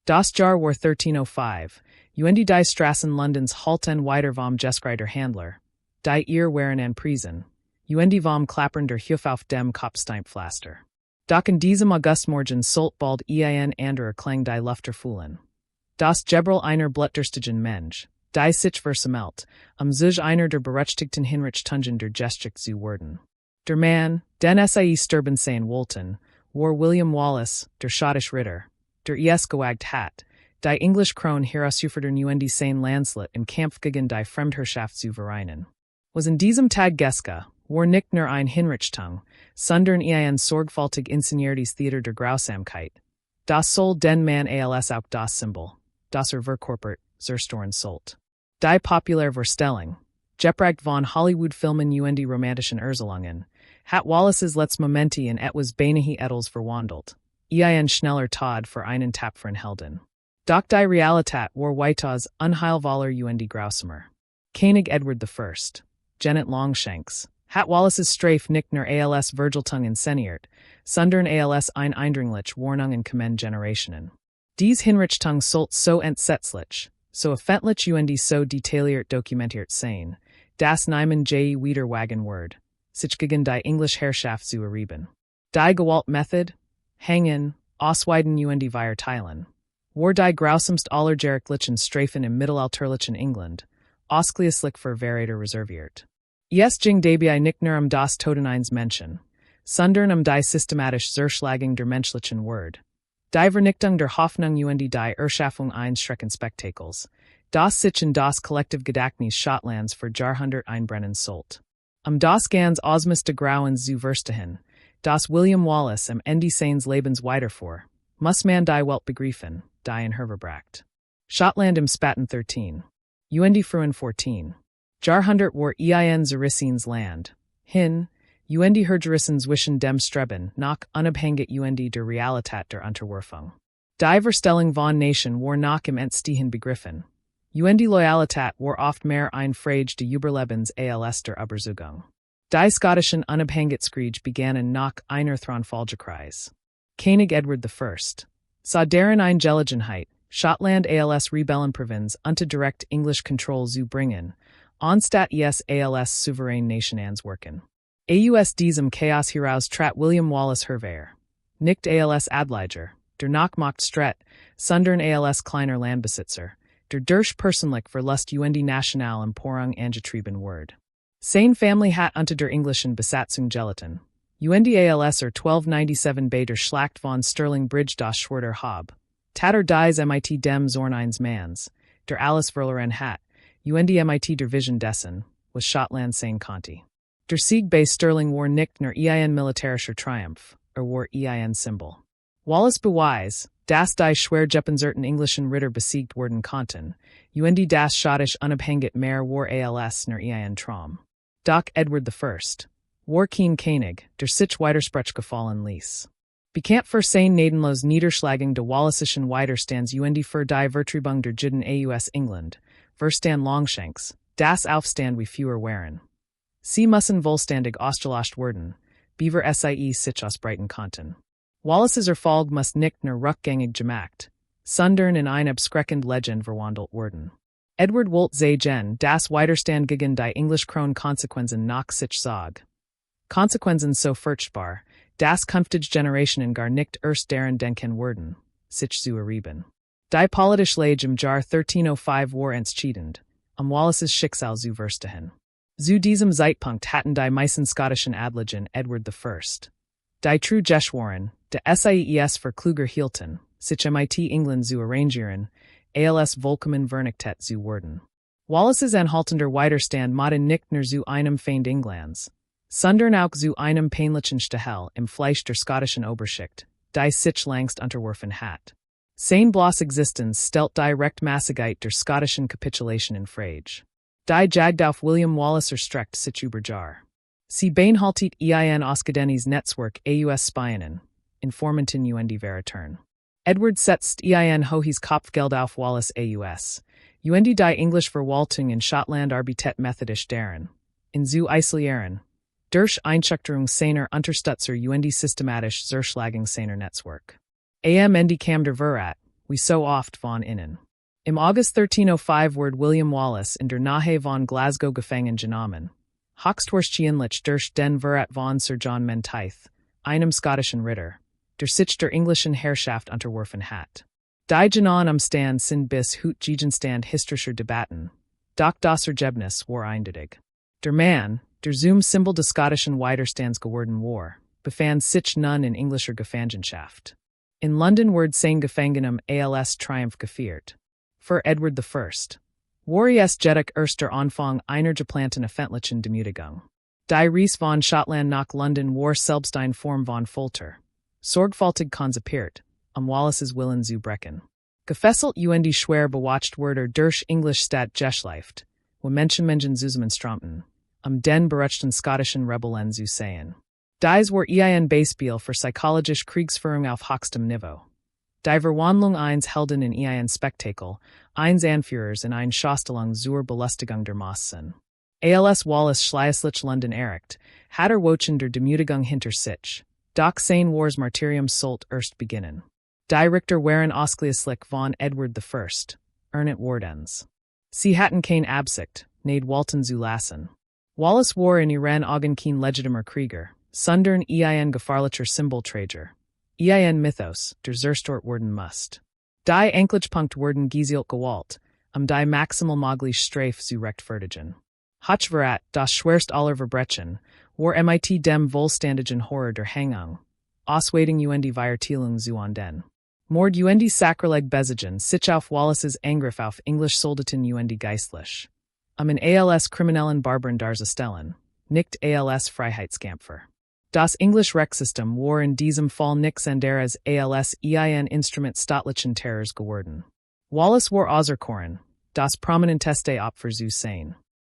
Das Jahr war 1305, und die Straßen Londons halten weiter vom Geskreiter Handler, die ihr waren an Prisen, und vom Klappern der Hüf auf dem Kopfsteinpflaster. Doch in diesem Augustmorgen sollt bald ein anderer Klang die Lufter fühlen. Das Gebral einer blutdurstigen Mensch, die sich versammelt, sich einer der berechtigten Hinrichtungen der Geschichte zu werden. Der Mann, den sie sterben sehen wollten, war William Wallace, der schottische Ritter, der gewagt hat, die English Kron herausgefordert und sein Landslet im Kampf gegen die Fremdherrschaft zu vereinen. Was in diesem Tag Geska, war nicht nur ein Hinrichtung, sondern ein sorgfältig inszeniertes Theater der Grausamkeit. Das soll den Mann als auch das Symbol, das verkörpert, zerstoren sollt. Die populäre Vorstellung, geprägt von Hollywood-Filmen und die romantischen Erzählungen, hat Wallaces letzte Momente in etwas beinahe Edels verwandelt, ein schneller Tod für einen tapferen Helden. Doch die Realität war weitaus unheilvoller und die grausamer. König Edward I, Genet Longshanks, hat Wallaces Strafe nicht nur als Vergeltung inszeniert, sondern als ein eindringlich Warnungen kommen Generationen. Dies Hinrichtung sollt so entsetzlich, so öffentlich und so detailliert dokumentiert sein, dass niemand wieder wagen wird, sich gegen die English Herrschaft zu erheben. Die Gewalt Method, Hängen, Ausweiden und die Verteilen, war die grausamst aller gerichtlichen Strafen im mittelalterlichen England, ausschließlich für Verräter reserviert. Es ging dabei nicht nur das Toten eines Menschen, sondern die systematisch Zerschlagung der menschlichen Word, die Vernichtung der Hoffnung und die Erschaffung eines Schreckenspektakels, das sich in das Kollektiv Gedächtnis Schottlands für Jahrhundert einbrennen sollt. Das ganz Osmus de Grauens zu verstehen, das William Wallace am Ende seines Lebens weiterfuhr, muss man die Welt begreifen, die in herverbracht. Schottland im Spaten 13. Und frühen 14. Jahrhundert war ein Zerissens Land, hin, und Hergerissens zwischen dem Streben nach unabhängig und der Realität der Unterwerfung. Die Verstellung von Nation war nach im Entstehen begriffen, und die Loyalität war oft mehr ein Frage de Überlebens als der Überzeugung. Die schottischen Unabhängigkeitskriege begannen nach einer Thronfolgekreis. König Edward I, sah deren Gelegenheit, Schottland als Rebellenprovinz unter direkt English Control zu bringen, anstatt als souverän Nation anzuwerken. Aus diesem Chaos heraus trat William Wallace hervor. Nicht als Adliger, der Nachmacht stret, sondern als kleiner Landbesitzer, der durch persönlich Verlust und die national Emporung angetrieben ward. Seine Family hat unter der englischen Besatzung gelitten, und als 1297 bei der Schlacht von Stirling Bridge das Schwerter Hab, tatter dies mit dem Zorn eines Mans, der alles verloren hat, und mit der Vision dessen, was Schottland sein konnte. Der Sieg bei Stirling war nicht nur ein militärischer Triumph, war ein Symbol. Wallace beweis, dass die schwer gepanzerten englischen Ritter besiegt werden konnten, und das schottisch Unabhängigkeit mehr war als nur ein Traum. Doch Edward I, war kein König, der sich Widersprech gefallen ließ. Bekannt für sein gnadenlos Niederschlagung der Wallacischen Widerstands und für die Vertreibung der Juden aus England, Verstand Longshanks, das Aufstand wie fewer waren. Sie müssen wohlständig ausgelöscht werden, beaver sich ausbreiten konnten. Wallace's Erfolg muss nicht nur rückgängig gemacht, sondern in eine abschreckende Legend verwandelt werden. Edward wollte sagen, das Widerstand gegen die English Kron Konsequenzen nach sich zog. Konsequenzen so furchtbar, dass künftige Generationen gar nicht erst daran denken werden, sich zu erheben. Die politische Lage im Jahr 1305 war entscheidend, Wallaces Schicksal zu verstehen. Zu diesem Zeitpunkt hatten die meisten schottischen Adligen Edward I, die true Geschworen, de SIES für kluger hielten, sich mit England zu arrangieren, als vollkommen vernichtet zu werden. Wallace's anhaltender Widerstand machte nicht nur zu einem Feind Englands, sondern auch zu einem peinlichen Stachel im Fleisch der schottischen Oberschicht, die sich längst unterworfen hat. Sein bloß Existenz stellt die Rechtmäßigkeit der schottischen Kapitulation in Frage. Die Jagd auf William Wallace erstreckt sich über Jahr. Sie beinhaltet ein ausgedehntes Netzwerk aus Spienen, Informanten und die Verrätern. Edward setzt ein hohes Kopfgeld auf Wallace aus, und die English Verwaltung in Schottland arbeitet methodisch daran, in zu isolieren, durch Einschüchterung seiner Unterstützer und die systematisch Zerschlagung seiner Netzwerk. Am Ende kam der Verrat, wie so oft von innen. Im August 1305 wurde William Wallace in der Nähe von Glasgow gefangen genommen. Höchstwahrscheinlich durch den Verrat von Sir John Menteith, einem schottischen Ritter, der sich der englischen Herrschaft unterworfen hat. Die genauen Umstände sind bis heute Gegenstand historischer Debatten, doch das Ergebnis war eindeutig. Der Mann, der zum Symbol des schottischen Widerstands geworden war, befand sich nun in englischer Gefangenschaft. In London wurde sein Gefangennahme als Triumph gefeiert. Für Edward I. War es jedoch erst der Anfang einer geplanten öffentlichen Demütigung. Die Reise von Schottland nach London war selbst eine Form von Folter, sorgfältig konzipiert, Wallaces Willen zu brechen. Gefesselt und schwer bewacht wurde durch English Staat Geschlecht, wo Menschen zusammenströmten, den beruchten schottischen Rebellen zu sehen. Dies war ein Beispiel für psychologische Kriegsführung auf höchstem Niveau. Die Verwandlung eines Helden in ein Spektakel, eines Anführers in eine Schaustellung zur Belustigung der Massen. Als Wallace schließlich London erreicht, hat Wochen der Demütigung hinter sich, doch sein Wars Martyrium sollte erst beginnen. Die Richter waren ausschließlich von Edward I, Ernest Wardens. Sie hatten keine Absicht, neid Walton zu lassen. Wallace war in Iran augen kein legitimer Krieger, sondern ein gefahrlicher Symbolträger. Ein Mythos, der zerstört werden musst. Die Anklagepunkt wurden gezielt gewählt, die maximal mögliche Strafe zu rechtfertigen. Verrat, das schwerst aller Verbrechen, war mit dem vollständigen Horror der Hängung, Ausweitung die Verurteilung zu ahnden. Mord die Sakrileg bezigen sich auf Wallaces Angriff auf Englisch Soldaten die geistlich. In als kriminellen Barbaren darzustellen, nicht als Freiheitskämpfer. Das English Rechtssystem war in diesem Fall nichts anderes als ein Instrument staatlichen Terrors geworden. Wallace war auserkoren, das prominenteste Opfer zu sein.